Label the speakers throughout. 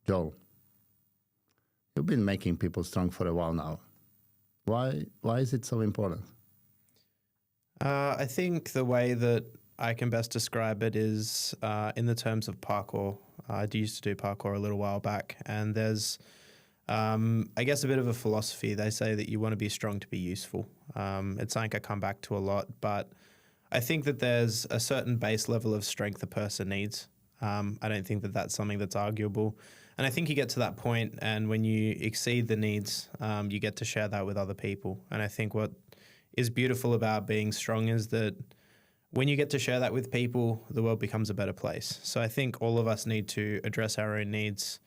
Speaker 1: Joel, you've been making people strong for a while now. Why is it so important?
Speaker 2: I think the way that I can best describe it is in the terms of parkour. I used to do parkour a little while back, and there's, I guess, a bit of a philosophy. They say that you want to be strong to be useful. It's something I come back to a lot, but I think that there's a certain base level of strength a person needs. I don't think that that's something that's arguable. And I think you get to that point, and when you exceed the needs, you get to share that with other people. And I think what is beautiful about being strong is that when you get to share that with people, the world becomes a better place. So I think all of us need to address our own needs,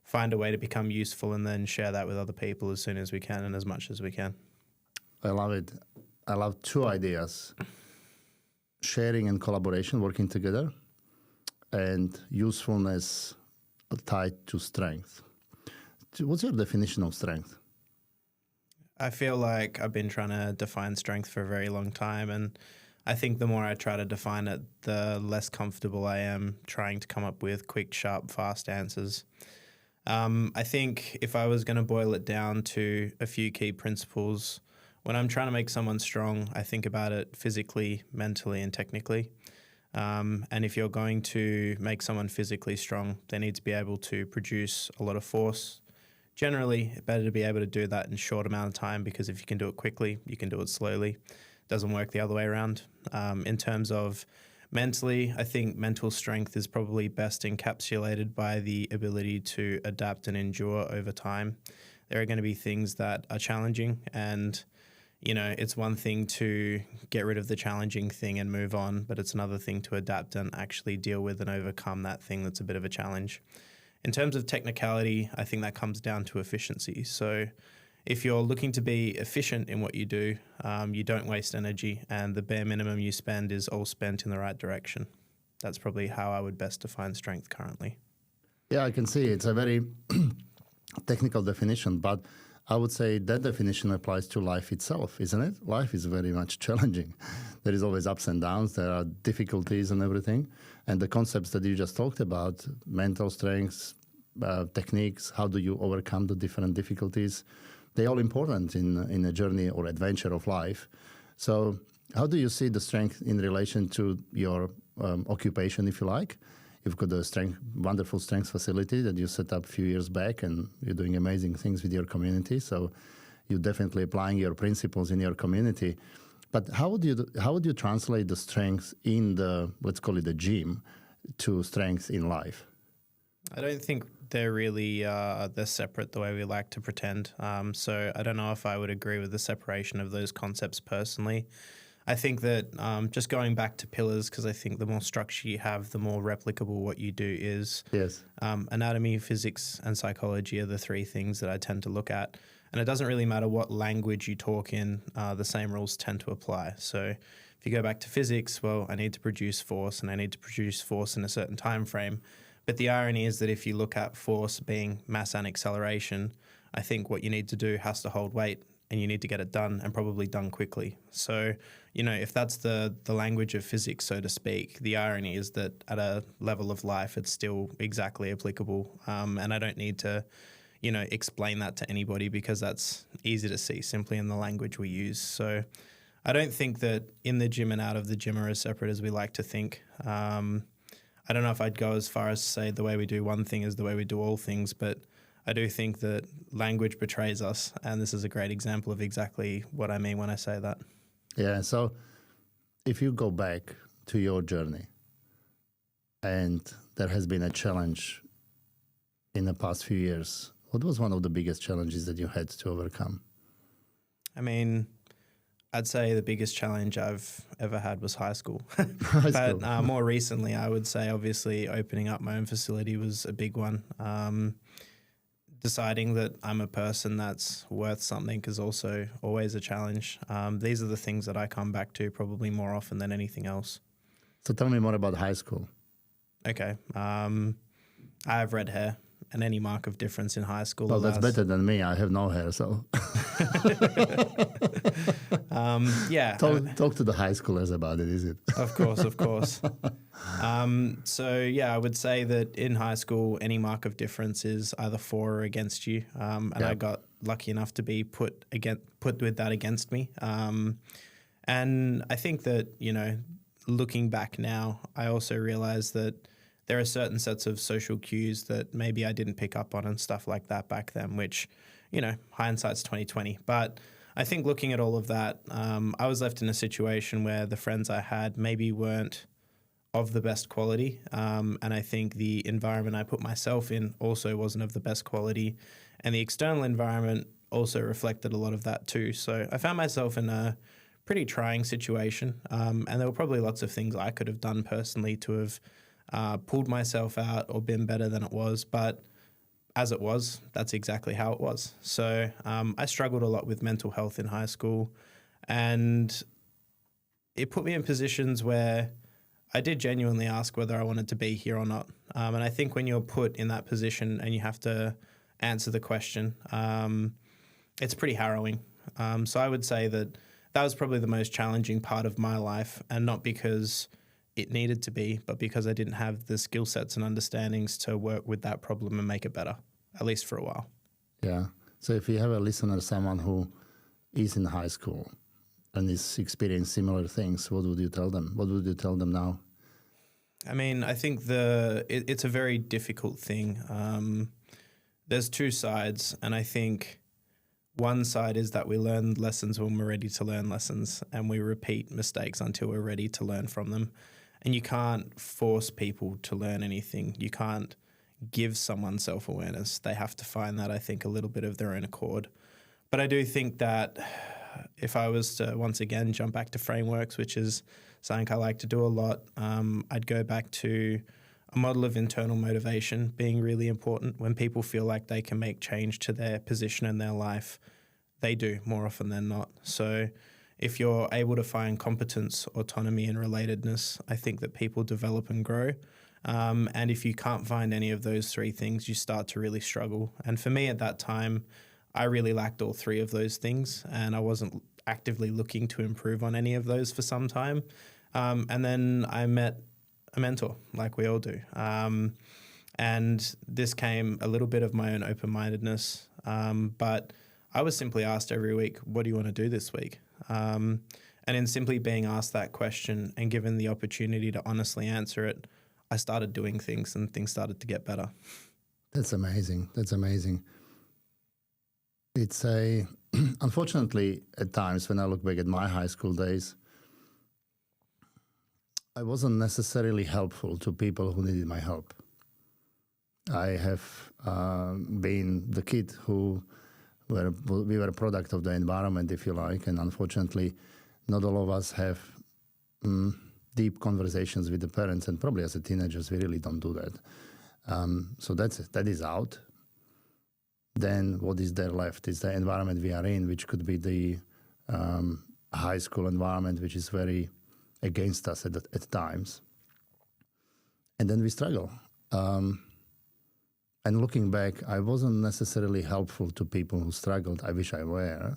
Speaker 2: find a way to become useful, and then share that with other people as soon as we can and as much as we can.
Speaker 1: I love it. I love two ideas: sharing and collaboration, working together, and usefulness tied to strength. What's your definition of strength?
Speaker 2: I feel like I've been trying to define strength for a very long time, and I think the more I try to define it, the less comfortable I am trying to come up with quick, sharp, fast answers. I think if I was going to boil it down to a few key principles, when I'm trying to make someone strong, I think about it physically, mentally, and technically. And if you're going to make someone physically strong, they need to be able to produce a lot of force. Generally, better to be able to do that in a short amount of time, because if you can do it quickly, you can do it slowly. It doesn't work the other way around. In terms of mentally, I think mental strength is probably best encapsulated by the ability to adapt and endure over time. There are going to be things that are challenging, and it's one thing to get rid of the challenging thing and move on, but it's another thing to adapt and actually deal with and overcome that thing that's a bit of a challenge. In terms of technicality, I think that comes down to efficiency. So if you're looking to be efficient in what you do, you don't waste energy, and the bare minimum you spend is all spent in the right direction. That's probably how I would best define strength currently.
Speaker 1: Yeah, I can see it's a very technical definition, but I would say that definition applies to life itself, isn't it? Life is very much challenging. There is always ups and downs. There are difficulties and everything. And the concepts that you just talked about, mental strengths, techniques, how do you overcome the different difficulties, they're all important in a journey or adventure of life. So how do you see the strength in relation to your occupation, if you like? You've got a wonderful strength facility that you set up a few years back, and you're doing amazing things with your community. So you're definitely applying your principles in your community. But how would you translate the strength in the, let's call it the gym, to strength in life?
Speaker 2: I don't think they're really they're separate the way we like to pretend. So I don't know if I would agree with the separation of those concepts personally. I think that just going back to pillars, because I think the more structure you have, the more replicable what you do is.
Speaker 1: Yes.
Speaker 2: Anatomy, physics, and psychology are the three things that I tend to look at. And it doesn't really matter what language you talk in, the same rules tend to apply. So if you go back to physics, well, I need to produce force, and I need to produce force in a certain time frame. But the irony is that if you look at force being mass and acceleration, I think what you need to do has to hold weight, and you need to get it done, and probably done quickly. So, if that's the language of physics, so to speak, the irony is that at a level of life, it's still exactly applicable. And I don't need to, explain that to anybody, because that's easy to see simply in the language we use. So I don't think that in the gym and out of the gym are as separate as we like to think. I don't know if I'd go as far as say the way we do one thing is the way we do all things, but I do think that language betrays us, and this is a great example of exactly what I mean when I say that.
Speaker 1: Yeah, so if you go back to your journey, and there has been a challenge in the past few years, what was one of the biggest challenges that you had to overcome?
Speaker 2: I mean, I'd say the biggest challenge I've ever had was high school. But more recently, I would say obviously opening up my own facility was a big one. Deciding that I'm a person that's worth something is also always a challenge. These are the things that I come back to probably more often than anything else.
Speaker 1: So tell me more about high school.
Speaker 2: Okay. I have red hair, and any mark of difference in high school.
Speaker 1: Well, that's better than me. I have no hair, so.
Speaker 2: Yeah.
Speaker 1: Talk to the high schoolers about it, is it?
Speaker 2: Of course, of course. So yeah, I would say that in high school, any mark of difference is either for or against you. And I got lucky enough to be put with that against me. And I think that, looking back now, I also realize that there are certain sets of social cues that maybe I didn't pick up on and stuff like that back then, which, hindsight's 2020. But I think looking at all of that, I was left in a situation where the friends I had maybe weren't of the best quality. And I think the environment I put myself in also wasn't of the best quality. And the external environment also reflected a lot of that too. So I found myself in a pretty trying situation. And there were probably lots of things I could have done personally to have pulled myself out or been better than it was. But as it was, that's exactly how it was. So I struggled a lot with mental health in high school, and it put me in positions where I did genuinely ask whether I wanted to be here or not. And I think when you're put in that position and you have to answer the question, it's pretty harrowing. So I would say that was probably the most challenging part of my life, and not because it needed to be, but because I didn't have the skill sets and understandings to work with that problem and make it better, at least for a while.
Speaker 1: Yeah. So if you have a listener, someone who is in high school and is experiencing similar things, what would you tell them? What would you tell them now?
Speaker 2: I mean, I think it's a very difficult thing. There's two sides, and I think one side is that we learn lessons when we're ready to learn lessons, and we repeat mistakes until we're ready to learn from them. And you can't force people to learn anything. You can't give someone self-awareness. They have to find that, I think, a little bit of their own accord. But I do think that if I was to, once again, jump back to frameworks, which is something I like to do a lot, I'd go back to a model of internal motivation being really important. When people feel like they can make change to their position in their life, they do more often than not. So if you're able to find competence, autonomy, and relatedness, I think that people develop and grow. And if you can't find any of those three things, you start to really struggle. And for me at that time, I really lacked all three of those things, and I wasn't actively looking to improve on any of those for some time. And then I met a mentor, like we all do. And this came a little bit of my own open-mindedness, but I was simply asked every week, what do you want to do this week? And in simply being asked that question and given the opportunity to honestly answer it, I started doing things and things started to get better.
Speaker 1: That's amazing. That's amazing. It's unfortunately, at times when I look back at my high school days, I wasn't necessarily helpful to people who needed my help. I have been the kid we were a product of the environment, if you like, and unfortunately, not all of us have deep conversations with the parents, and probably as a teenagers, we really don't do that. So that is out. Then what is there left is the environment we are in, which could be the high school environment, which is very against us at times. And then we struggle. And looking back, I wasn't necessarily helpful to people who struggled. I wish I were.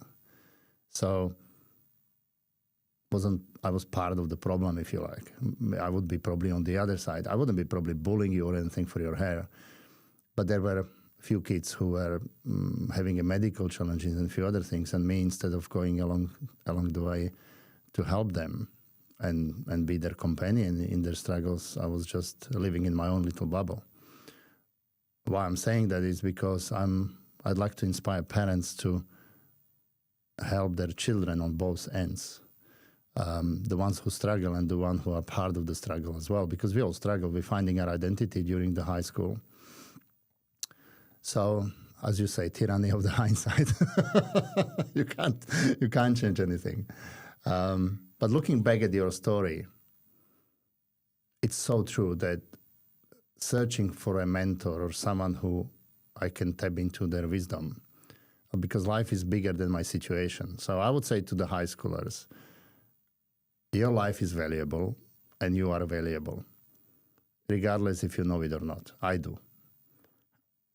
Speaker 1: So I was part of the problem, if you like. I would be probably on the other side. I wouldn't be probably bullying you or anything for your hair. But there were a few kids who were having a medical challenges and a few other things. And me, instead of going along the way to help them and be their companion in their struggles, I was just living in my own little bubble. Why I'm saying that is because I'd like to inspire parents to help their children on both ends. The ones who struggle and the ones who are part of the struggle as well, because we all struggle with finding our identity during the high school. So, as you say, tyranny of the hindsight. You can't change anything. But looking back at your story, it's so true that searching for a mentor or someone who I can tap into their wisdom, because life is bigger than my situation. So I would say to the high schoolers, your life is valuable and you are valuable, regardless if you know it or not. I do.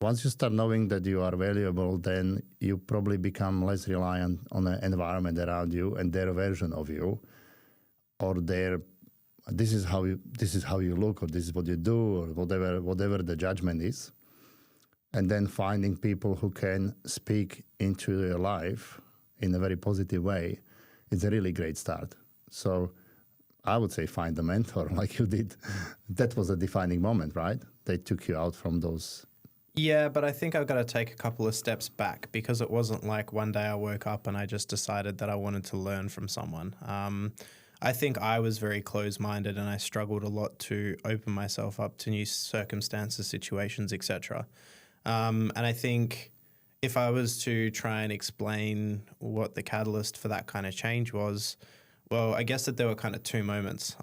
Speaker 1: Once you start knowing that you are valuable, then you probably become less reliant on the environment around you and their version of you, or their this is how you look, or this is what you do, or whatever the judgment is. And then finding people who can speak into your life in a very positive way is a really great start. So I would say find a mentor like you did. That was a defining moment, right? They took you out from those.
Speaker 2: Yeah, but I think I've got to take a couple of steps back, because it wasn't like one day I woke up and I just decided that I wanted to learn from someone. I think I was very closed-minded, and I struggled a lot to open myself up to new circumstances, situations, etc. And I think if I was to try and explain what the catalyst for that kind of change was, well, I guess that there were kind of two moments.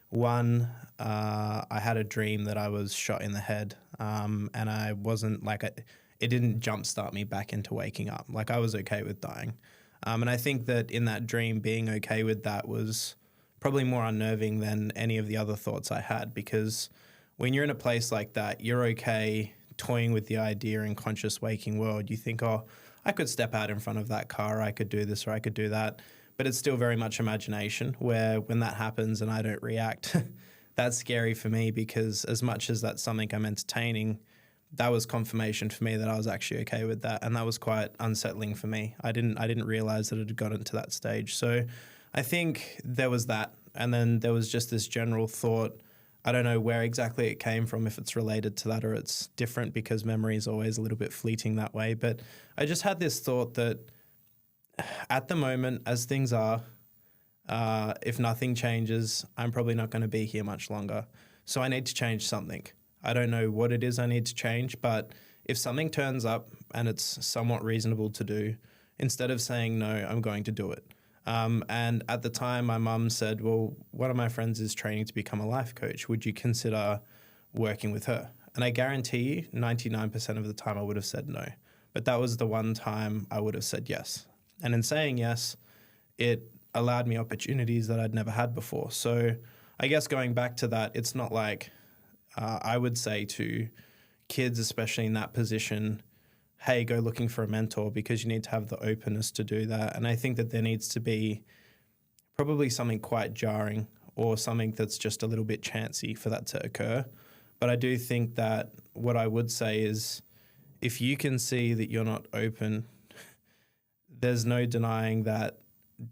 Speaker 2: One, I had a dream that I was shot in the head, and I wasn't like, it didn't jumpstart me back into waking up. Like, I was okay with dying. And I think that in that dream, being okay with that was probably more unnerving than any of the other thoughts I had, because when you're in a place like that, you're okay toying with the idea in conscious waking world. You think, oh, I could step out in front of that car, I could do this or I could do that. But it's still very much imagination, where when that happens and I don't react, that's scary for me, because as much as that's something I'm entertaining, that was confirmation for me that I was actually okay with that. And that was quite unsettling for me. I didn't realize that it had gotten to that stage. So I think there was that. And then there was just this general thought. I don't know where exactly it came from, if it's related to that or it's different, because memory is always a little bit fleeting that way. But I just had this thought that at the moment, as things are, if nothing changes, I'm probably not going to be here much longer. So I need to change something. I don't know what it is I need to change, but if something turns up and it's somewhat reasonable to do, instead of saying no, I'm going to do it. And at the time, my mum said, well, one of my friends is training to become a life coach. Would you consider working with her? And I guarantee you, 99% of the time I would have said no. But that was the one time I would have said yes. And in saying yes, it allowed me opportunities that I'd never had before. So I guess going back to that, it's not like I would say to kids, especially in that position, hey, go looking for a mentor, because you need to have the openness to do that. And I think that there needs to be probably something quite jarring, or something that's just a little bit chancy for that to occur. But I do think that what I would say is, if you can see that you're not open, there's no denying that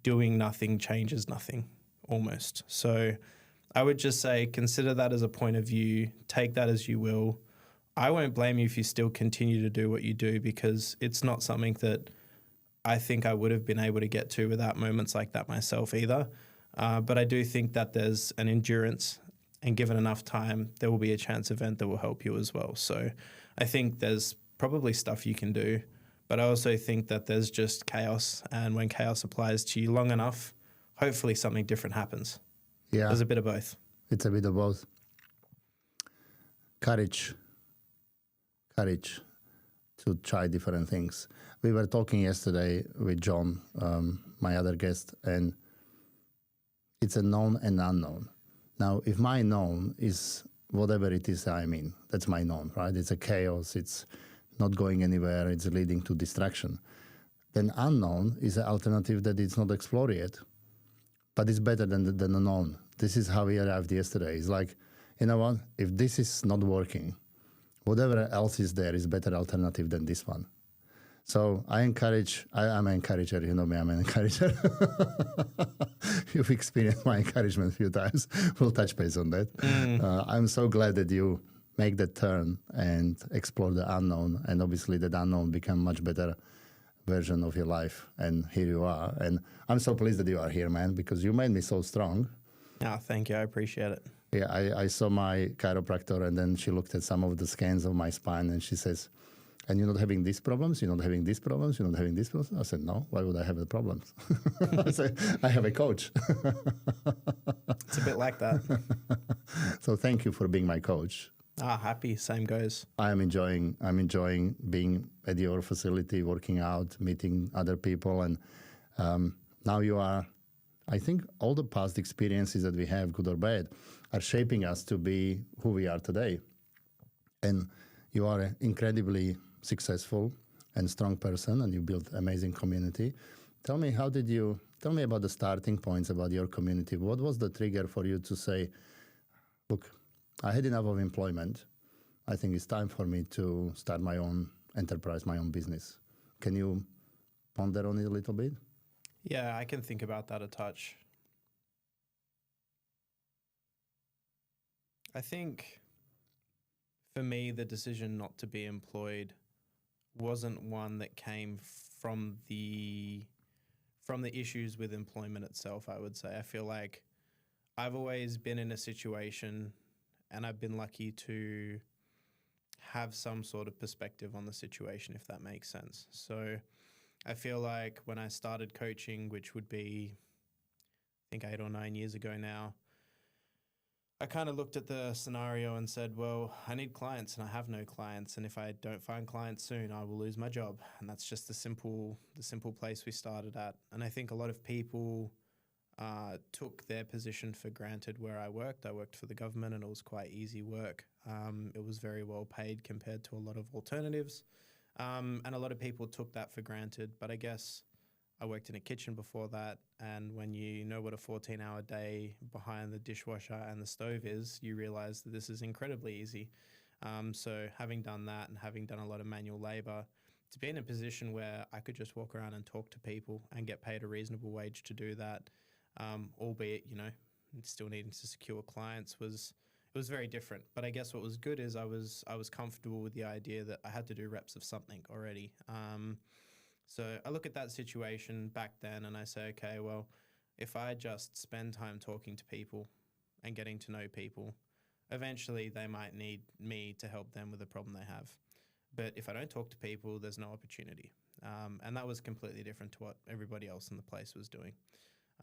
Speaker 2: doing nothing changes nothing, almost. So I would just say, consider that as a point of view, take that as you will. I won't blame you if you still continue to do what you do, because it's not something that I think I would have been able to get to without moments like that myself either. But I do think that there's an endurance, and given enough time, there will be a chance event that will help you as well. So I think there's probably stuff you can do, but I also think that there's just chaos, and when chaos applies to you long enough, hopefully something different happens.
Speaker 1: Yeah.
Speaker 2: There's a bit of both.
Speaker 1: It's a bit of both. Courage to try different things. We were talking yesterday with John, my other guest, and it's a known and unknown. Now, if my known is whatever it is I'm in, that's my known, right? It's a chaos, it's not going anywhere, it's leading to distraction. Then unknown is an alternative that it's not explored yet, but it's better than the known. This is how we arrived yesterday. It's like, you know what? If this is not working, whatever else is there is better alternative than this one. So I'm an encourager. You know me, I'm an encourager. You've experienced my encouragement a few times. We'll touch base on that. I'm so glad that you make that turn and explore the unknown. And obviously that unknown become much better version of your life. And here you are. And I'm so pleased that you are here, man, because you made me so strong.
Speaker 2: Oh, thank you. I appreciate it.
Speaker 1: Yeah, I saw my chiropractor, and then she looked at some of the scans of my spine, and she says, and you're not having these problems? You're not having these problems? You're not having these problems? I said, no. Why would I have the problems? I said, I have a coach.
Speaker 2: It's a bit like that.
Speaker 1: So thank you for being my coach.
Speaker 2: Happy. Same goes.
Speaker 1: I'm enjoying being at your facility, working out, meeting other people. And now you are, I think all the past experiences that we have, good or bad, are shaping us to be who we are today. And You are an incredibly successful and strong person, and you built amazing community. Tell me, tell me about the starting points about your community. What was the trigger for you to say, look, I had enough of employment. I think it's time for me to start my own enterprise, my own business. Can you ponder on it a little bit?
Speaker 2: Yeah, I can think about that a touch. I think for me, the decision not to be employed wasn't one that came from the issues with employment itself, I would say. I feel like I've always been in a situation, and I've been lucky to have some sort of perspective on the situation, if that makes sense. So I feel like when I started coaching, which would be, I think 8 or 9 years ago now, I kind of looked at the scenario and said, well, I need clients and I have no clients. And if I don't find clients soon, I will lose my job. And that's just the simple place we started at. And I think a lot of people took their position for granted where I worked. I worked for the government and it was quite easy work. It was very well paid compared to a lot of alternatives. And a lot of people took that for granted. But I guess I worked in a kitchen before that, and when you know what a 14-hour day behind the dishwasher and the stove is, you realize that this is incredibly easy. So having done that and having done a lot of manual labor, to be in a position where I could just walk around and talk to people and get paid a reasonable wage to do that, albeit, still needing to secure clients, it was very different. But I guess what was good is I was comfortable with the idea that I had to do reps of something already. So I look at that situation back then and I say, okay, well, if I just spend time talking to people and getting to know people, eventually they might need me to help them with a problem they have. But if I don't talk to people, there's no opportunity. And that was completely different to what everybody else in the place was doing.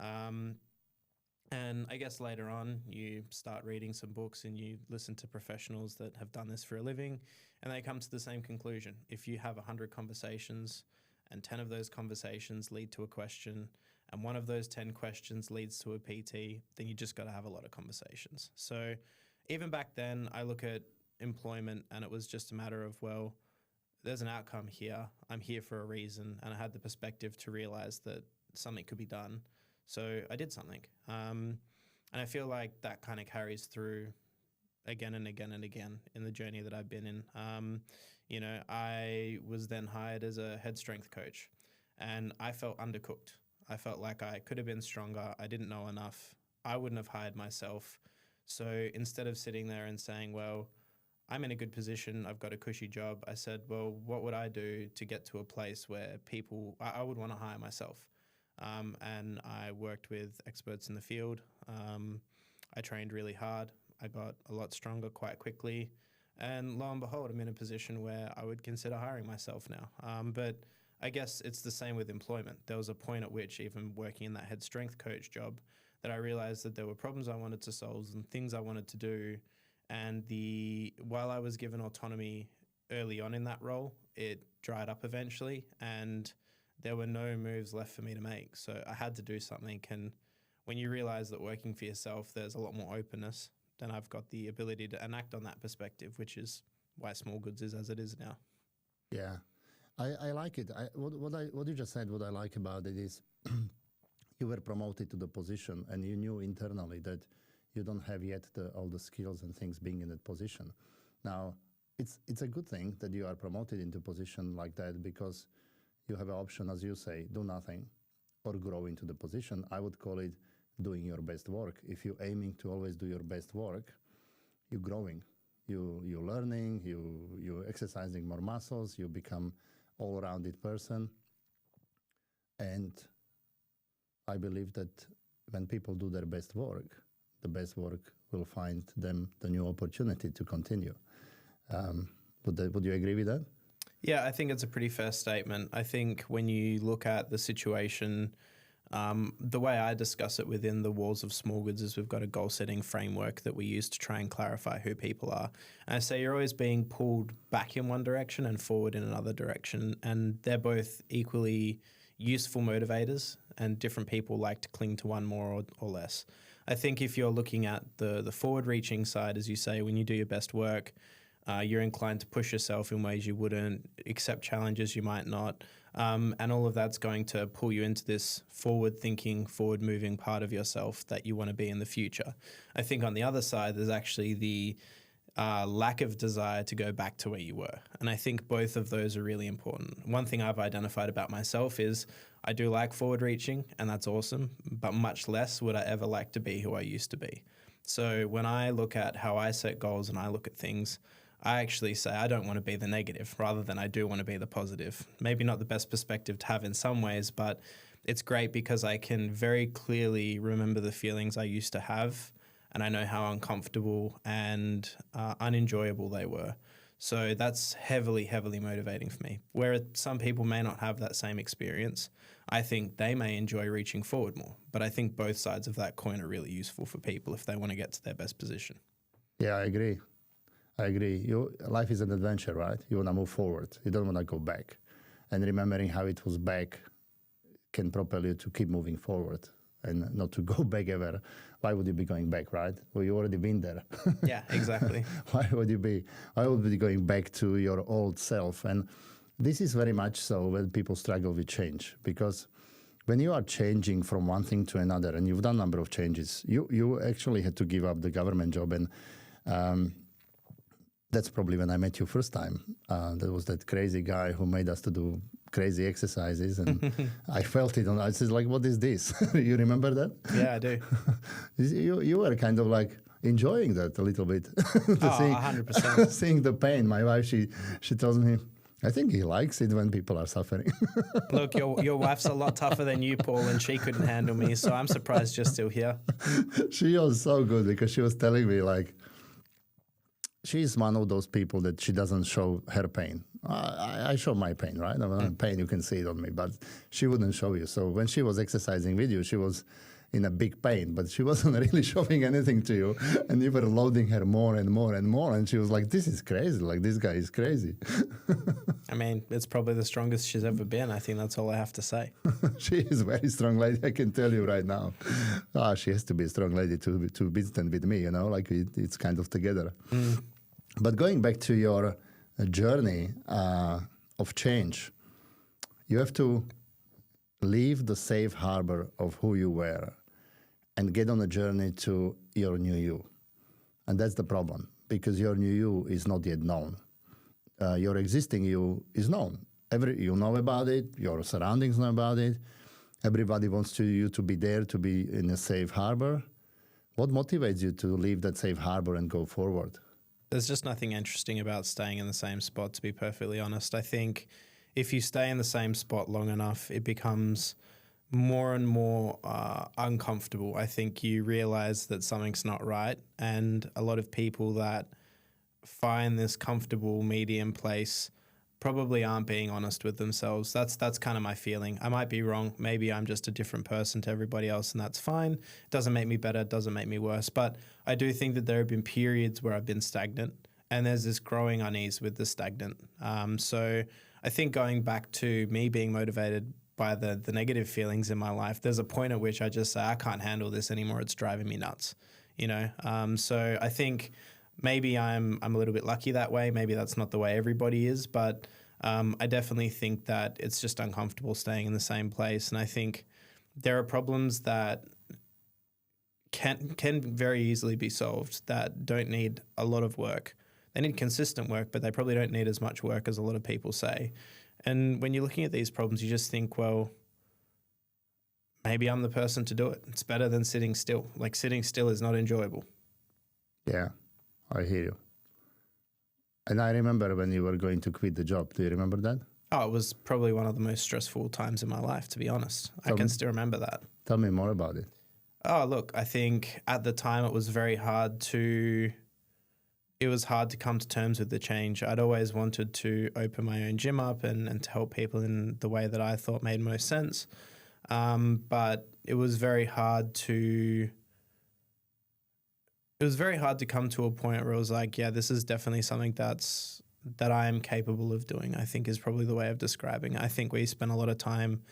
Speaker 2: And I guess later on, you start reading some books and you listen to professionals that have done this for a living, and they come to the same conclusion. If you have 100 conversations and 10 of those conversations lead to a question, and one of those 10 questions leads to a PT, then you just got to have a lot of conversations. So even back then, I look at employment and it was just a matter of, well, there's an outcome here. I'm here for a reason. And I had the perspective to realize that something could be done. So I did something. And I feel like that kind of carries through again and again and again in the journey that I've been in. I was then hired as a head strength coach, and I felt undercooked. I felt like I could have been stronger. I didn't know enough. I wouldn't have hired myself. So instead of sitting there and saying, well, I'm in a good position, I've got a cushy job, I said, well, what would I do to get to a place where I would want to hire myself? And I worked with experts in the field. I trained really hard. I got a lot stronger quite quickly. And lo and behold, I'm in a position where I would consider hiring myself now. But I guess it's the same with employment. There was a point at which, even working in that head strength coach job, that I realized that there were problems I wanted to solve and things I wanted to do. And while I was given autonomy early on in that role, it dried up eventually, and there were no moves left for me to make. So I had to do something. And when you realize that working for yourself, there's a lot more openness, then I've got the ability to enact on that perspective, which is why Small Goods is as it is now.
Speaker 1: Yeah, I like it. What you just said, what I like about it is you were promoted to the position and you knew internally that you don't have yet all the skills and things being in that position. Now, it's a good thing that you are promoted into a position like that, because you have an option, as you say, do nothing or grow into the position. I would call it doing your best work. If you're aiming to always do your best work, you're growing. You're learning, you're exercising more muscles, you become all-rounded person. And I believe that when people do their best work, the best work will find them the new opportunity to continue. Would you agree with that?
Speaker 2: Yeah, I think it's a pretty fair statement. I think when you look at the situation, the way I discuss it within the walls of Small Goods is we've got a goal-setting framework that we use to try and clarify who people are. And I say you're always being pulled back in one direction and forward in another direction, and they're both equally useful motivators, and different people like to cling to one more or less. I think if you're looking at the forward-reaching side, as you say, when you do your best work, You're inclined to push yourself in ways you wouldn't, accept challenges you might not. And all of that's going to pull you into this forward-thinking, forward-moving part of yourself that you want to be in the future. I think on the other side, there's actually the lack of desire to go back to where you were. And I think both of those are really important. One thing I've identified about myself is I do like forward reaching, and that's awesome, but much less would I ever like to be who I used to be. So when I look at how I set goals and I look at things, I actually say I don't want to be the negative rather than I do want to be the positive. Maybe not the best perspective to have in some ways, but it's great because I can very clearly remember the feelings I used to have, and I know how uncomfortable and unenjoyable they were. So that's heavily, heavily motivating for me. Where some people may not have that same experience, I think they may enjoy reaching forward more. But I think both sides of that coin are really useful for people if they want to get to their best position.
Speaker 1: Yeah, I agree. Life is an adventure, right? You want to move forward. You don't want to go back. And remembering how it was back can propel you to keep moving forward and not to go back ever. Why would you be going back, right? Well, you already been there.
Speaker 2: Yeah, exactly.
Speaker 1: Why would you be going back to your old self? And this is very much so when people struggle with change, because when you are changing from one thing to another, and you've done a number of changes, you actually had to give up the government job. And that's probably when I met you first time. There was that crazy guy who made us to do crazy exercises, and I felt it. I said, like, what is this? You remember that?
Speaker 2: Yeah, I do.
Speaker 1: You were kind of like enjoying that a little bit.
Speaker 2: 100%.
Speaker 1: Seeing the pain. My wife, she tells me, I think he likes it when people are suffering.
Speaker 2: Look, your wife's a lot tougher than you, Paul, and she couldn't handle me, so I'm surprised you're still here.
Speaker 1: She was so good because she was telling me, like, she's one of those people that she doesn't show her pain. I show my pain, right? I'm in pain, you can see it on me, but she wouldn't show you. So when she was exercising with you, she was in a big pain, but she wasn't really showing anything to you. And you were loading her more and more and more. And she was like, this is crazy. Like, this guy is crazy.
Speaker 2: I mean, it's probably the strongest she's ever been. I think that's all I have to say.
Speaker 1: She is a very strong lady, I can tell you right now. She has to be a strong lady to be stand with me, like it's kind of together. But going back to your journey of change, you have to leave the safe harbor of who you were and get on a journey to your new you. And that's the problem, because your new you is not yet known. Your existing you is known. You know about it, your surroundings know about it. Everybody wants you to be there, to be in a safe harbor. What motivates you to leave that safe harbor and go forward?
Speaker 2: There's just nothing interesting about staying in the same spot, to be perfectly honest. I think if you stay in the same spot long enough, it becomes more and more uncomfortable. I think you realize that something's not right, and a lot of people that find this comfortable medium place probably aren't being honest with themselves. That's kind of my feeling. I might be wrong. Maybe I'm just a different person to everybody else, and that's fine. It doesn't make me better. It doesn't make me worse. But I do think that there have been periods where I've been stagnant, and there's this growing unease with the stagnant. So I think going back to me being motivated by the negative feelings in my life, there's a point at which I just say, I can't handle this anymore. It's driving me nuts, So I think maybe I'm a little bit lucky that way. Maybe that's not the way everybody is, but I definitely think that it's just uncomfortable staying in the same place. And I think there are problems that can very easily be solved that don't need a lot of work. They need consistent work, but they probably don't need as much work as a lot of people say. And when you're looking at these problems, you just think, well, maybe I'm the person to do it. It's better than sitting still. Like, sitting still is not enjoyable.
Speaker 1: Yeah. I hear you. And I remember when you were going to quit the job. Do you remember that?
Speaker 2: Oh, it was probably one of the most stressful times in my life, to be honest. I can still remember that.
Speaker 1: Tell me more about it.
Speaker 2: Oh, look, I think at the time it was hard to come to terms with the change. I'd always wanted to open my own gym up and to help people in the way that I thought made most sense. But it was very hard to come to a point where it was like, yeah, this is definitely something that I am capable of doing, I think is probably the way of describing it. I think we spent a lot of time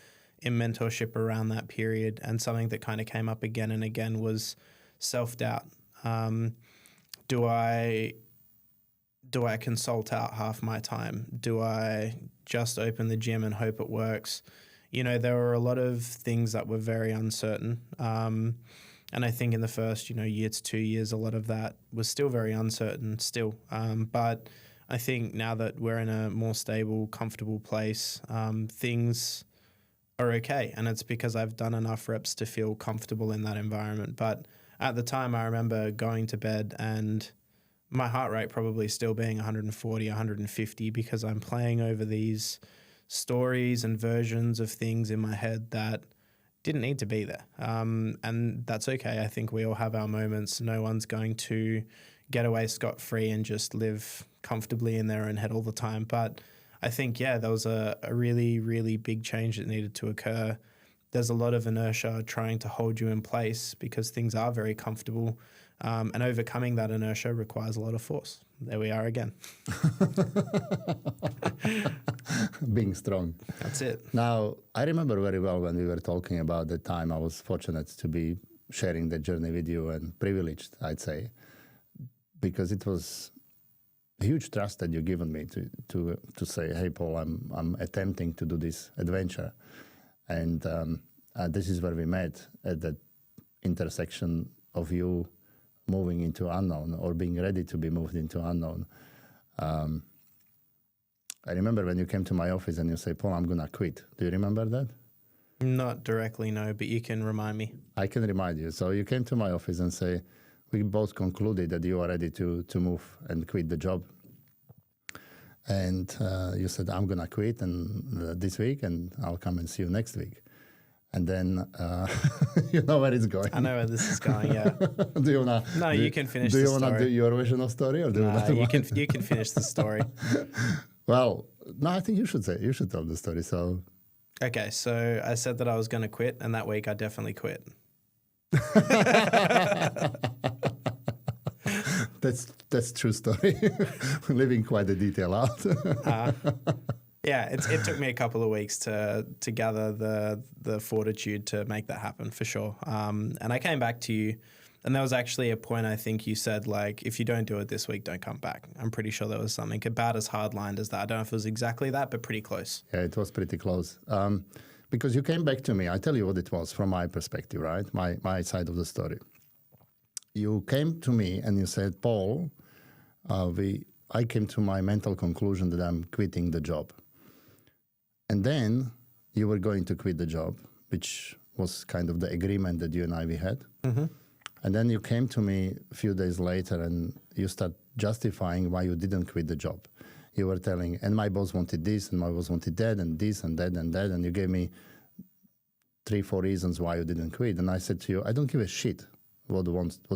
Speaker 2: in mentorship around that period, and something that kind of came up again and again was self-doubt. Do I do I consult out half my time? Do I just open the gym and hope it works? You know, there were a lot of things that were very uncertain. And I think in the first, year to 2 years, a lot of that was still very uncertain still. But I think now that we're in a more stable, comfortable place, things are okay. And it's because I've done enough reps to feel comfortable in that environment. But at the time, I remember going to bed and my heart rate probably still being 140, 150 because I'm playing over these stories and versions of things in my head that didn't need to be there. And that's okay. I think we all have our moments. No one's going to get away scot-free and just live comfortably in their own head all the time. But I think, there was a really, really big change that needed to occur. There's a lot of inertia trying to hold you in place because things are very comfortable. And overcoming that inertia requires a lot of force. There we are again.
Speaker 1: Being strong.
Speaker 2: That's it.
Speaker 1: Now, I remember very well when we were talking about the time I was fortunate to be sharing the journey with you and privileged, I'd say, because it was a huge trust that you've given me to say, hey, Paul, I'm attempting to do this adventure. And this is where we met at that intersection of you moving into unknown or being ready to be moved into unknown. I remember when you came to my office and you say, Paul, I'm going to quit. Do you remember that?
Speaker 2: Not directly, no, but you can remind me.
Speaker 1: I can remind you. So you came to my office and say, we both concluded that you are ready to move and quit the job. And you said, I'm going to quit this week and I'll come and see you next week. And then you know where it's going.
Speaker 2: I know where this is going, yeah.
Speaker 1: Do you want to?
Speaker 2: No, you can finish the story.
Speaker 1: Do you want to do your version of story? Or
Speaker 2: you can finish the story.
Speaker 1: Well, no, I think you should tell the story. So,
Speaker 2: okay, so I said that I was going to quit, and that week I definitely quit.
Speaker 1: That's true story. Leaving quite the detail out.
Speaker 2: It took me a couple of weeks to gather the fortitude to make that happen for sure. And I came back to you. And there was actually a point I think you said, like, if you don't do it this week, don't come back. I'm pretty sure there was something about as hard-lined as that. I don't know if it was exactly that, but pretty close.
Speaker 1: Yeah, it was pretty close. Because you came back to me. I tell you what it was from my perspective, right? My side of the story. You came to me and you said, Paul, I came to my mental conclusion that I'm quitting the job. And then you were going to quit the job, which was kind of the agreement that you and we had. Mm-hmm. And then you came to me a few days later and you start justifying why you didn't quit the job. You were telling, and my boss wanted this, and my boss wanted that, and this, and that, and that. And you gave me 3-4 reasons why you didn't quit. And I said to you, I don't give a shit what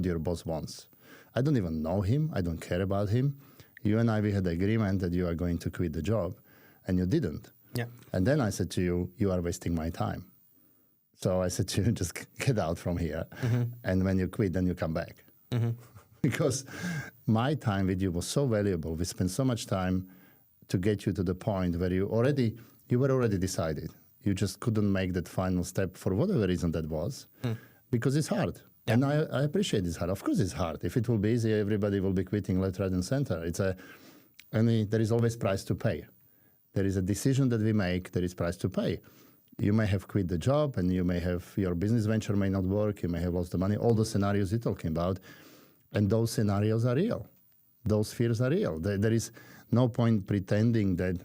Speaker 1: your boss wants. I don't even know him. I don't care about him. You and we had the agreement that you are going to quit the job, and you didn't.
Speaker 2: Yeah.
Speaker 1: And then I said to you, you are wasting my time. So I said to you, just get out from here. Mm-hmm. And when you quit, then you come back. Mm-hmm. Because my time with you was so valuable. We spent so much time to get you to the point where you were already decided. You just couldn't make that final step for whatever reason that was, because it's hard. Yeah. And I appreciate it's hard. Of course it's hard. If it will be easy, everybody will be quitting left, right, and center. There is always price to pay. There is a decision that we make, there is price to pay. You may have quit the job and your business venture may not work, you may have lost the money, all the scenarios you're talking about. And those scenarios are real. Those fears are real. There is no point pretending that,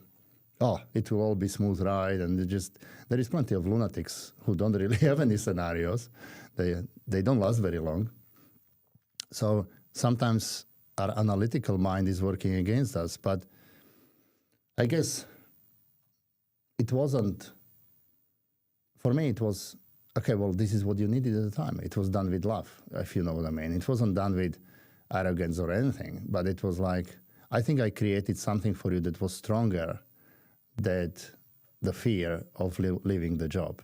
Speaker 1: it will all be smooth ride. And there is plenty of lunatics who don't really have any scenarios. They don't last very long. So sometimes our analytical mind is working against us. But I guess it wasn't. For me, it was, okay, well, this is what you needed at the time. It was done with love, if you know what I mean. It wasn't done with arrogance or anything, but it was like, I think I created something for you that was stronger than the fear of leaving the job.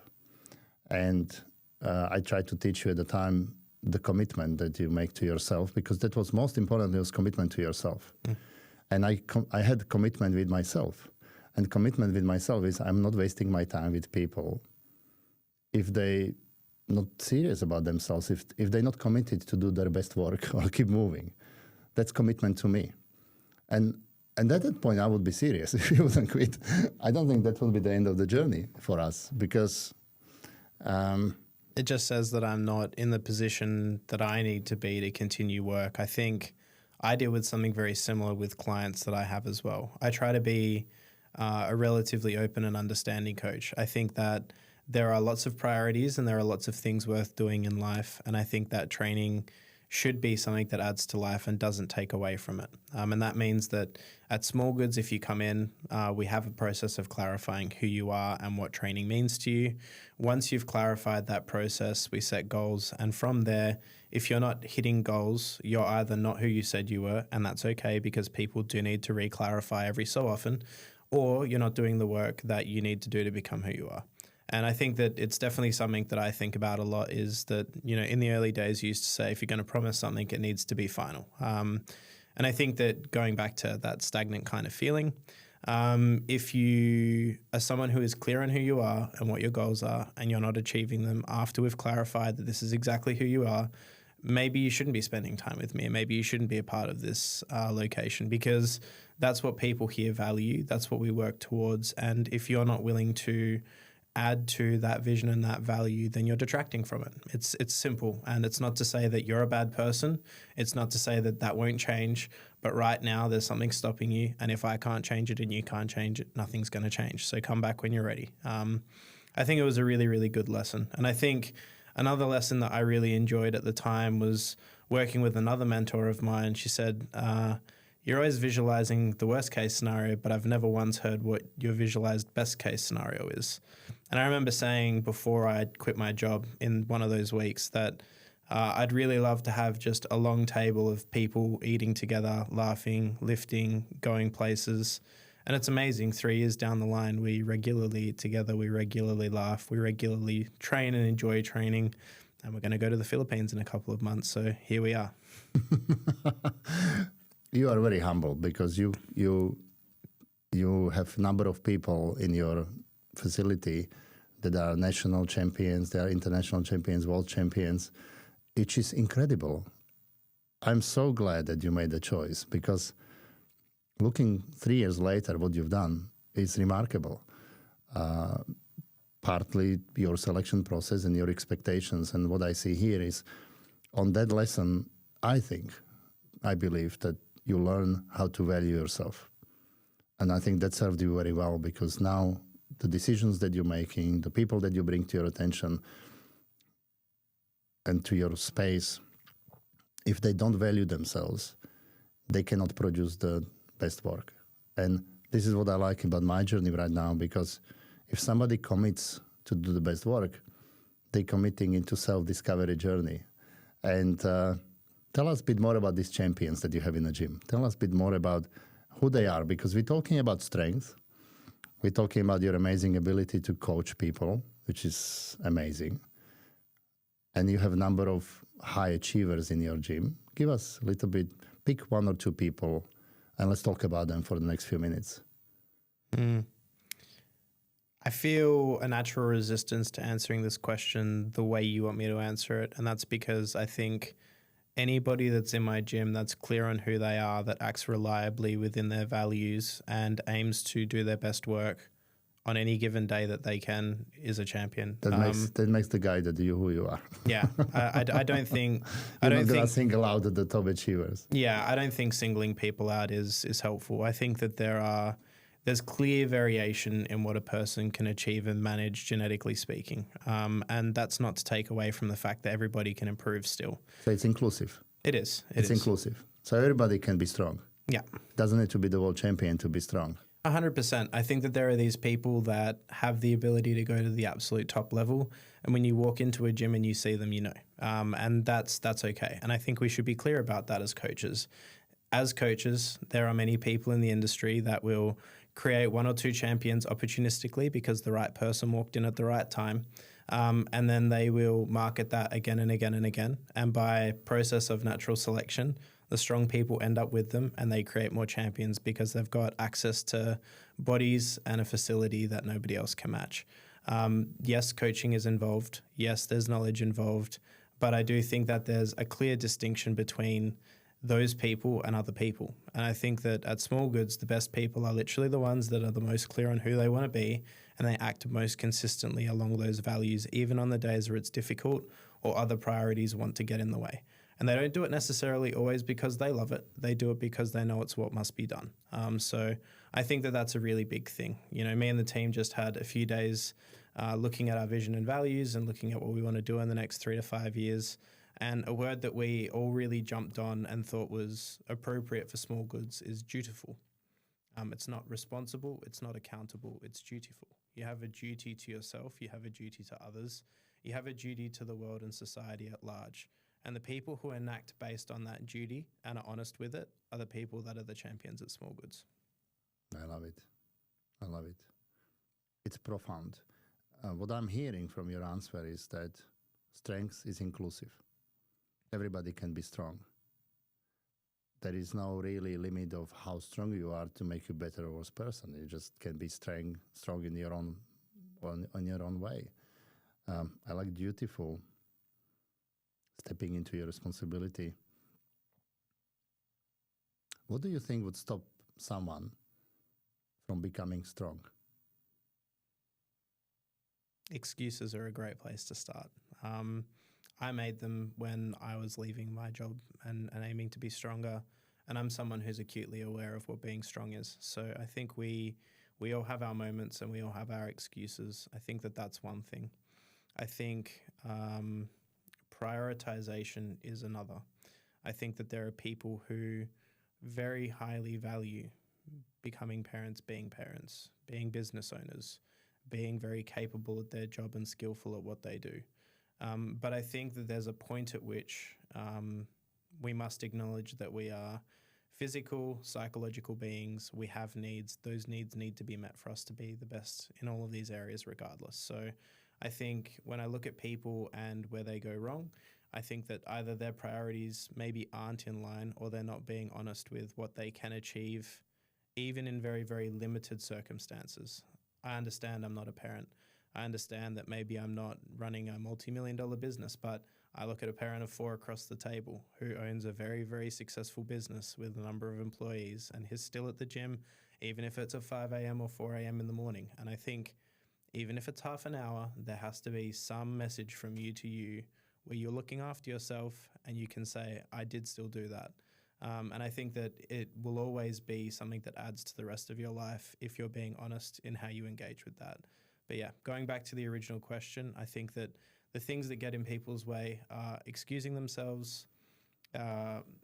Speaker 1: And I tried to teach you at the time the commitment that you make to yourself, because that was most important, it was commitment to yourself. And I had commitment with myself. And commitment with myself is I'm not wasting my time with people if they not serious about themselves, if they're not committed to do their best work or keep moving. That's commitment to me. And at that point, I would be serious if you wouldn't quit. I don't think that will be the end of the journey for us because
Speaker 2: it just says that I'm not in the position that I need to be to continue work. I think I deal with something very similar with clients that I have as well. I try to be a relatively open and understanding coach. I think that there are lots of priorities and there are lots of things worth doing in life. And I think that training should be something that adds to life and doesn't take away from it. And that means that at Small Goods, if you come in, we have a process of clarifying who you are and what training means to you. Once you've clarified that process, we set goals. And from there, if you're not hitting goals, you're either not who you said you were, and that's okay because people do need to re-clarify every so often, or you're not doing the work that you need to do to become who you are. And I think that it's definitely something that I think about a lot is that, in the early days, you used to say, if you're going to promise something, it needs to be final. And I think that going back to that stagnant kind of feeling, if you are someone who is clear on who you are and what your goals are, and you're not achieving them after we've clarified that this is exactly who you are, maybe you shouldn't be spending time with me, and maybe you shouldn't be a part of this location, because that's what people here value. That's what we work towards. And if you're not willing to add to that vision and that value, then you're detracting from it. It's simple. And it's not to say that you're a bad person. It's not to say that that won't change. But right now there's something stopping you. And if I can't change it and you can't change it, nothing's going to change. So come back when you're ready. I think it was a really, really good lesson. And I think another lesson that I really enjoyed at the time was working with another mentor of mine. She said, you're always visualizing the worst case scenario, but I've never once heard what your visualized best case scenario is. And I remember saying before I quit my job in one of those weeks that I'd really love to have just a long table of people eating together, laughing, lifting, going places. And it's amazing. 3 years down the line, we regularly eat together, we regularly laugh, we regularly train and enjoy training. And we're going to go to the Philippines in a couple of months. So here we are.
Speaker 1: You are very humble because you have a number of people in your facility that are national champions, they are international champions, world champions, which is incredible. I'm so glad that you made the choice because looking 3 years later, what you've done is remarkable. Partly your selection process and your expectations. And what I see here is on that lesson, I believe that you learn how to value yourself. And I think that served you very well because now the decisions that you're making, the people that you bring to your attention and to your space, if they don't value themselves, they cannot produce the best work. And this is what I like about my journey right now, because if somebody commits to do the best work, they're committing into self-discovery journey. And tell us a bit more about these champions that you have in the gym. Tell us a bit more about who they are, because we're talking about strength. We're talking about your amazing ability to coach people, which is amazing. And you have a number of high achievers in your gym. Give us a little bit, pick 1 or 2 people, and let's talk about them for the next few minutes.
Speaker 2: I feel a natural resistance to answering this question the way you want me to answer it. And that's because I think anybody that's in my gym that's clear on who they are, that acts reliably within their values and aims to do their best work on any given day that they can is a champion.
Speaker 1: That makes the guy that you who you are.
Speaker 2: Yeah, I don't think
Speaker 1: single out the top achievers.
Speaker 2: Yeah, I don't think singling people out is helpful. I think that there's clear variation in what a person can achieve and manage genetically speaking, and that's not to take away from the fact that everybody can improve still.
Speaker 1: So it's inclusive.
Speaker 2: It is.
Speaker 1: It's inclusive. So everybody can be strong.
Speaker 2: Yeah.
Speaker 1: Doesn't need to be the world champion to be strong.
Speaker 2: 100%. I think that there are these people that have the ability to go to the absolute top level, and when you walk into a gym and you see them, you know, and that's okay. And I think we should be clear about that as coaches. As coaches, there are many people in the industry that will create 1 or 2 champions opportunistically because the right person walked in at the right time, and then they will market that again and again and again. And by process of natural selection, the strong people end up with them and they create more champions because they've got access to bodies and a facility that nobody else can match. Yes, coaching is involved. Yes, there's knowledge involved. But I do think that there's a clear distinction between those people and other people. And I think that at Small Goods, the best people are literally the ones that are the most clear on who they want to be, and they act most consistently along those values, even on the days where it's difficult or other priorities want to get in the way. And they don't do it necessarily always because they love it. They do it because they know it's what must be done. So I think that that's a really big thing. You know, me and the team just had a few days looking at our vision and values and looking at what we want to do in the next 3 to 5 years. And a word that we all really jumped on and thought was appropriate for Small Goods is dutiful. It's not responsible, it's not accountable, it's dutiful. You have a duty to yourself, you have a duty to others, you have a duty to the world and society at large. And the people who enact based on that duty and are honest with it are the people that are the champions at Small Goods.
Speaker 1: I love it. I love it. It's profound. What I'm hearing from your answer is that strength is inclusive. Everybody can be strong. There is no really limit of how strong you are to make you better or worse person. You just can be strong in your own way. I like dutiful, stepping into your responsibility. What do you think would stop someone from becoming strong?
Speaker 2: Excuses are a great place to start. I made them when I was leaving my job and aiming to be stronger. And I'm someone who's acutely aware of what being strong is. So I think we all have our moments and we all have our excuses. I think that that's one thing. I think prioritization is another. I think that there are people who very highly value becoming parents, being business owners, being very capable at their job and skillful at what they do. But I think that there's a point at which we must acknowledge that we are physical, psychological beings. We have needs. Those needs need to be met for us to be the best in all of these areas regardless. So I think when I look at people and where they go wrong, I think that either their priorities maybe aren't in line or they're not being honest with what they can achieve, even in very, very limited circumstances. I understand I'm not a parent. I understand that maybe I'm not running a multi-million-dollar business, but I look at a parent of 4 across the table who owns a very, very successful business with a number of employees, and he's still at the gym, even if it's at 5 a.m. or 4 a.m. in the morning. And I think even if it's half an hour, there has to be some message from you to you where you're looking after yourself and you can say, I did still do that. And I think that it will always be something that adds to the rest of your life if you're being honest in how you engage with that. But yeah, going back to the original question, I think that the things that get in people's way are excusing themselves,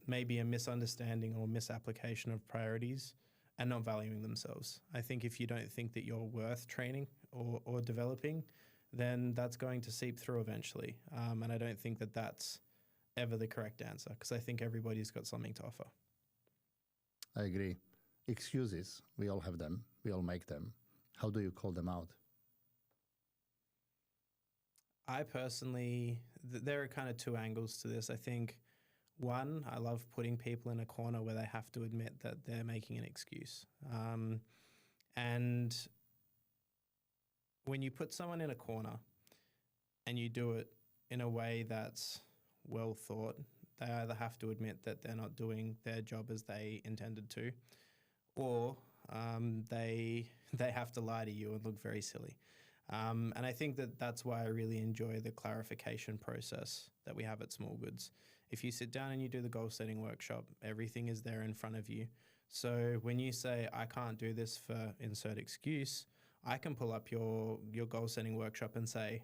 Speaker 2: maybe a misunderstanding or misapplication of priorities, and not valuing themselves. I think if you don't think that you're worth training or developing, then that's going to seep through eventually. And I don't think that that's ever the correct answer, because I think everybody's got something to offer.
Speaker 1: I agree. Excuses, we all have them. We all make them. How do you call them out?
Speaker 2: I personally, there are kind of 2 angles to this. I think, one, I love putting people in a corner where they have to admit that they're making an excuse. And when you put someone in a corner and you do it in a way that's well thought, they either have to admit that they're not doing their job as they intended to, or they have to lie to you and look very silly. And I think that that's why I really enjoy the clarification process that we have at Small Goods. If you sit down and you do the goal setting workshop, everything is there in front of you. So when you say, I can't do this for insert excuse, I can pull up your goal setting workshop and say,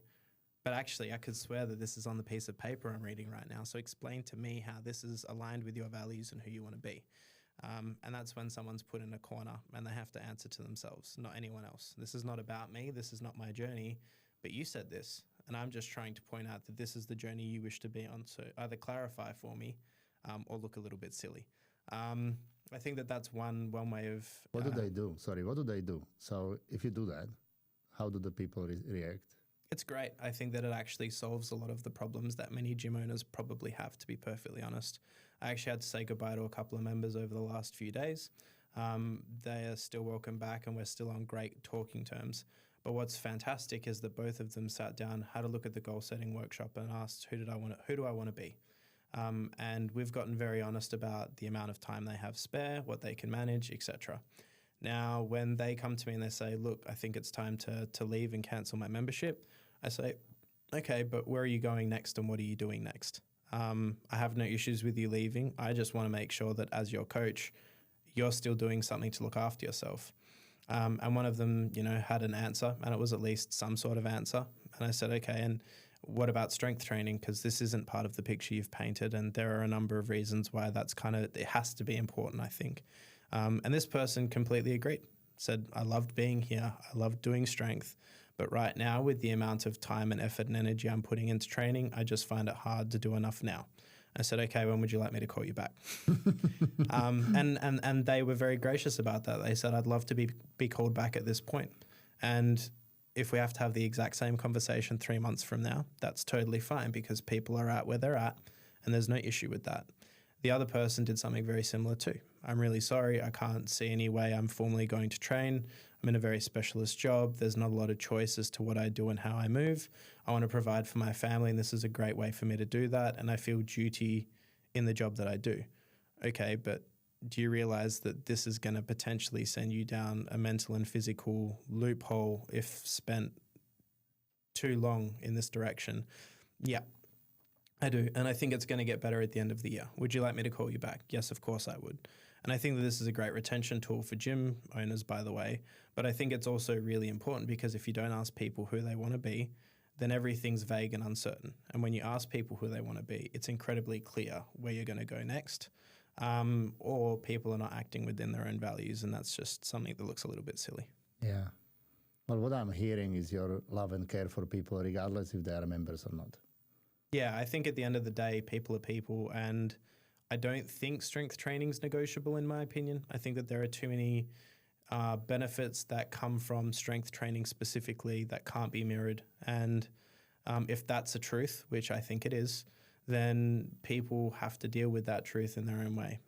Speaker 2: but actually I could swear that this is on the piece of paper I'm reading right now. So explain to me how this is aligned with your values and who you want to be. And that's when someone's put in a corner and they have to answer to themselves, not anyone else. This is not about me. This is not my journey. But you said this, and I'm just trying to point out that this is the journey you wish to be on. So either clarify for me or look a little bit silly. I think that that's one way of...
Speaker 1: What do they do? Sorry, what do they do? So if you do that, how do the people react?
Speaker 2: It's great. I think that it actually solves a lot of the problems that many gym owners probably have, to be perfectly honest. I actually had to say goodbye to a couple of members over the last few days. They are still welcome back and we're still on great talking terms. But what's fantastic is that both of them sat down, had a look at the goal setting workshop and asked, who do I want to be? And we've gotten very honest about the amount of time they have spare, what they can manage, etc. Now, when they come to me and they say, look, I think it's time to leave and cancel my membership, I say, okay, but where are you going next and what are you doing next? I have no issues with you leaving. I just want to make sure that as your coach, you're still doing something to look after yourself. And one of them, had an answer, and it was at least some sort of answer. And I said, okay, and what about strength training? Because this isn't part of the picture you've painted, and there are a number of reasons why it has to be important, I think. And this person completely agreed, said, I loved being here, I loved doing strength, but right now with the amount of time and effort and energy I'm putting into training, I just find it hard to do enough now. I said, okay, when would you like me to call you back? And they were very gracious about that. They said, I'd love to be called back at this point. And if we have to have the exact same conversation 3 months from now, that's totally fine because people are at where they're at and there's no issue with that. The other person did something very similar too. I'm really sorry. I can't see any way I'm formally going to train. I'm in a very specialist job. There's not a lot of choice as to what I do and how I move. I want to provide for my family, and this is a great way for me to do that. And I feel duty in the job that I do. Okay, but do you realize that this is going to potentially send you down a mental and physical loophole if spent too long in this direction? Yeah, I do. And I think it's going to get better at the end of the year. Would you like me to call you back? Yes, of course I would. And I think that this is a great retention tool for gym owners, by the way. But I think it's also really important because if you don't ask people who they want to be, then everything's vague and uncertain. And when you ask people who they want to be, it's incredibly clear where you're going to go next. Or people are not acting within their own values, and that's just something that looks a little bit silly.
Speaker 1: Yeah. Well, what I'm hearing is your love and care for people, regardless if they are members or not.
Speaker 2: Yeah, I think at the end of the day, people are people, and I don't think strength training is negotiable, in my opinion. I think that there are too many benefits that come from strength training specifically that can't be mirrored. And if that's a truth, which I think it is, then people have to deal with that truth in their own way.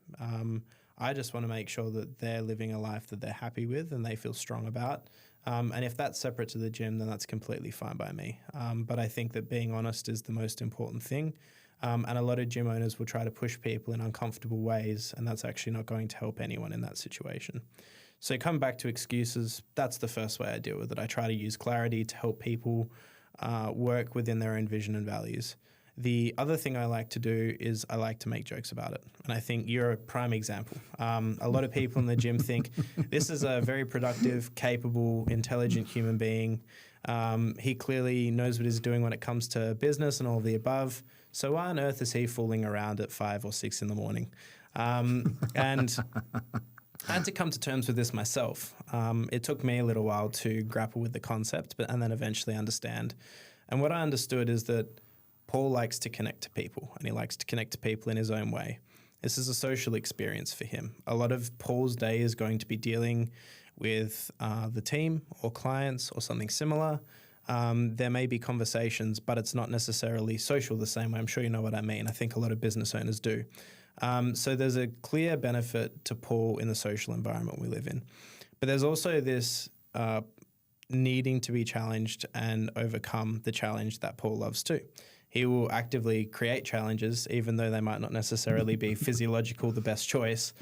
Speaker 2: I just want to make sure that they're living a life that they're happy with and they feel strong about. And if that's separate to the gym, then that's completely fine by me. But I think that being honest is the most important thing. And a lot of gym owners will try to push people in uncomfortable ways, and that's actually not going to help anyone in that situation. So come back to excuses. That's the first way I deal with it. I try to use clarity to help people work within their own vision and values. The other thing I like to do is I like to make jokes about it. And I think you're a prime example. A lot of people in the gym think this is a very productive, capable, intelligent human being. He clearly knows what he's doing when it comes to business and all of the above. So why on earth is he fooling around at 5 or 6 in the morning? And I had to come to terms with this myself. It took me a little while to grapple with the concept, and then eventually understand. And what I understood is that Paul likes to connect to people, and he likes to connect to people in his own way. This is a social experience for him. A lot of Paul's day is going to be dealing with the team or clients or something similar. There may be conversations, but it's not necessarily social the same way. I'm sure you know what I mean. I think a lot of business owners do. So there's a clear benefit to Paul in the social environment we live in. But there's also this needing to be challenged and overcome the challenge that Paul loves too. He will actively create challenges, even though they might not necessarily be physiological, the best choice.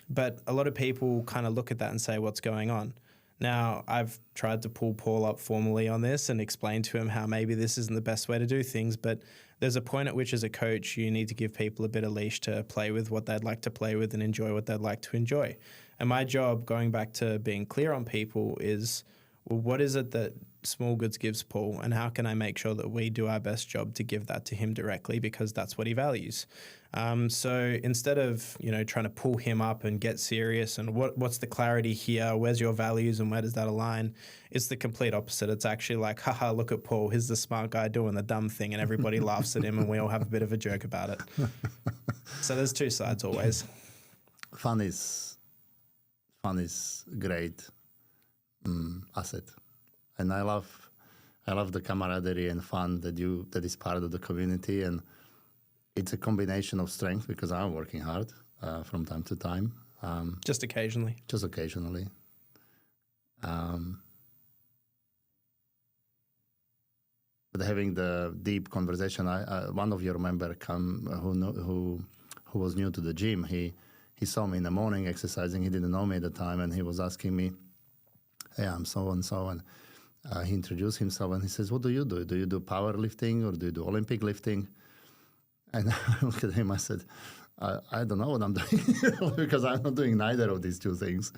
Speaker 2: But a lot of people kind of look at that and say, what's going on? Now, I've tried to pull Paul up formally on this and explain to him how maybe this isn't the best way to do things, but there's a point at which as a coach, you need to give people a bit of leash to play with what they'd like to play with and enjoy what they'd like to enjoy. And my job, going back to being clear on people, is, well, what is it that Small Goods gives Paul, and how can I make sure that we do our best job to give that to him directly, because that's what he values. So instead of trying to pull him up and get serious and what's the clarity here, where's your values and where does that align, it's the complete opposite. It's actually like, haha, look at Paul, he's the smart guy doing the dumb thing, and everybody laughs at him and we all have a bit of a joke about it. So there's two sides always.
Speaker 1: Fun is great asset. And I love the camaraderie and fun that is part of the community, and it's a combination of strength because I'm working hard from time to time.
Speaker 2: Just occasionally.
Speaker 1: but having the deep conversation. One of your member who was new to the gym. He saw me in the morning exercising. He didn't know me at the time, and he was asking me, "Hey, I'm so and so," and he introduced himself and he says, "What do you do? Do you do powerlifting or do you do Olympic lifting?" And I looked at him. I said, I don't know what I'm doing because I'm not doing neither of these two things.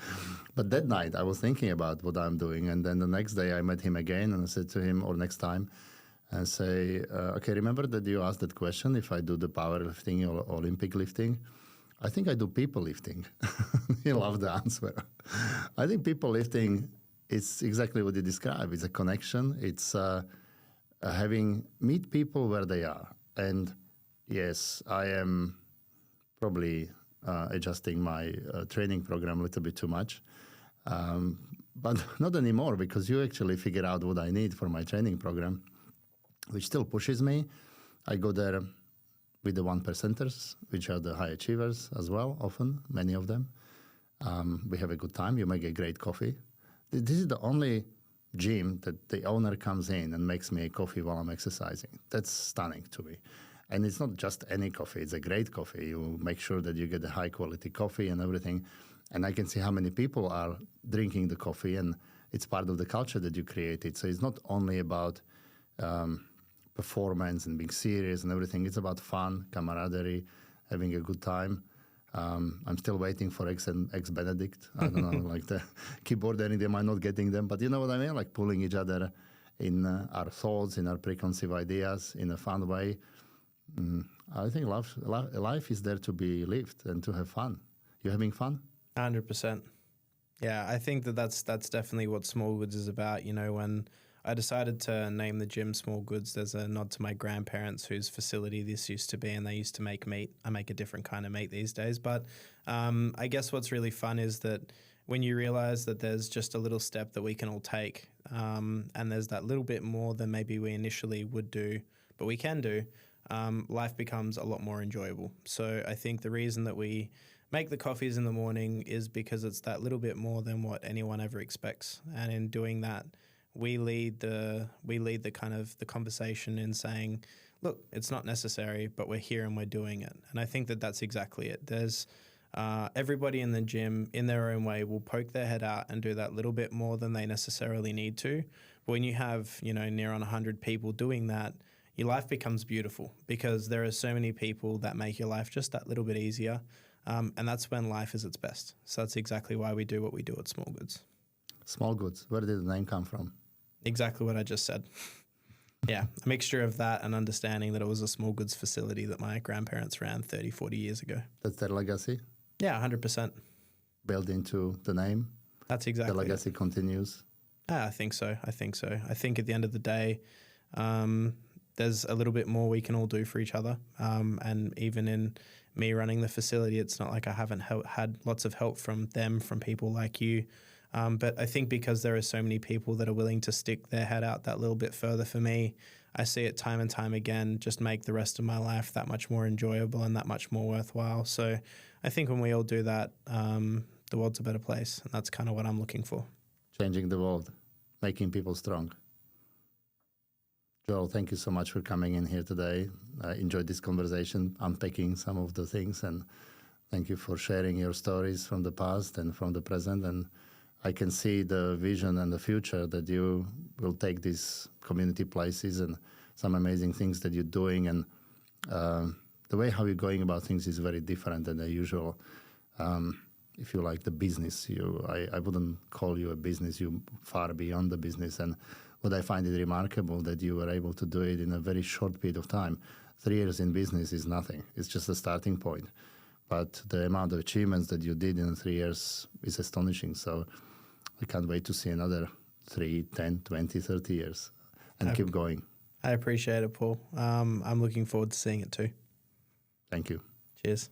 Speaker 1: But that night I was thinking about what I'm doing. And then the next day I met him again and I said to him, or next time, and say, okay, remember that you asked that question, if I do the powerlifting or Olympic lifting? I think I do people lifting. He loved the answer. I think people lifting is exactly what you described. It's a connection. It's meet people where they are. And yes, I am probably adjusting my training program a little bit too much. But not anymore, because you actually figure out what I need for my training program, which still pushes me. I go there with the 1%ers, which are the high achievers as well, often, many of them. We have a good time. You make a great coffee. This is the only gym that the owner comes in and makes me a coffee while I'm exercising. That's stunning to me. And it's not just any coffee. It's a great coffee. You make sure that you get a high-quality coffee and everything. And I can see how many people are drinking the coffee, and it's part of the culture that you created. So it's not only about performance and being serious and everything. It's about fun, camaraderie, having a good time. I'm still waiting for Eggs Benedict. I don't know, like the keyboard ending, I'm not getting them. But you know what I mean? Like pulling each other in our thoughts, in our preconceived ideas, in a fun way. I think life is there to be lived and to have fun. You having fun?
Speaker 2: 100%. Yeah, I think that's definitely what Small Goods is about. You know, when I decided to name the gym Small Goods, there's a nod to my grandparents whose facility this used to be, and they used to make meat. I make a different kind of meat these days. But I guess what's really fun is that when you realize that there's just a little step that we can all take, and there's that little bit more than maybe we initially would do, but we can do, life becomes a lot more enjoyable. So I think the reason that we make the coffees in the morning is because it's that little bit more than what anyone ever expects. And in doing that, we lead the kind of the conversation in saying, look, it's not necessary, but we're here and we're doing it. And I think that that's exactly it. There's everybody in the gym in their own way will poke their head out and do that little bit more than they necessarily need to. But when you have, near on 100 people doing that, your life becomes beautiful because there are so many people that make your life just that little bit easier. And that's when life is its best. So that's exactly why we do what we do at Small Goods. Small Goods.
Speaker 1: Where did the name come from?
Speaker 2: Exactly what I just said. Yeah, a mixture of that and understanding that it was a small goods facility that my grandparents ran 30, 40 years ago.
Speaker 1: That's their legacy?
Speaker 2: Yeah, 100%.
Speaker 1: Built into the name?
Speaker 2: That's exactly
Speaker 1: the legacy it. Continues?
Speaker 2: I think so. I think at the end of the day, there's a little bit more we can all do for each other. And even in me running the facility, it's not like I haven't had lots of help from them, from people like you. But I think because there are so many people that are willing to stick their head out that little bit further for me, I see it time and time again just make the rest of my life that much more enjoyable and that much more worthwhile. So I think when we all do that, the world's a better place. And that's kind of what I'm looking for.
Speaker 1: Changing the world, making people strong. Joel, thank you so much for coming in here today. I enjoyed this conversation, unpacking some of the things, and thank you for sharing your stories from the past and from the present. And I can see the vision and the future that you will take these community places and some amazing things that you're doing. And the way how you're going about things is very different than the usual. If you like the business, I wouldn't call you a business. You're far beyond the business. And what I find it remarkable that you were able to do it in a very short period of time. 3 years in business is nothing. It's just a starting point. But the amount of achievements that you did in 3 years is astonishing. So I can't wait to see another 3, 10, 20, 30 years and keep going.
Speaker 2: I appreciate it, Paul. I'm looking forward to seeing it too.
Speaker 1: Thank you.
Speaker 2: Cheers.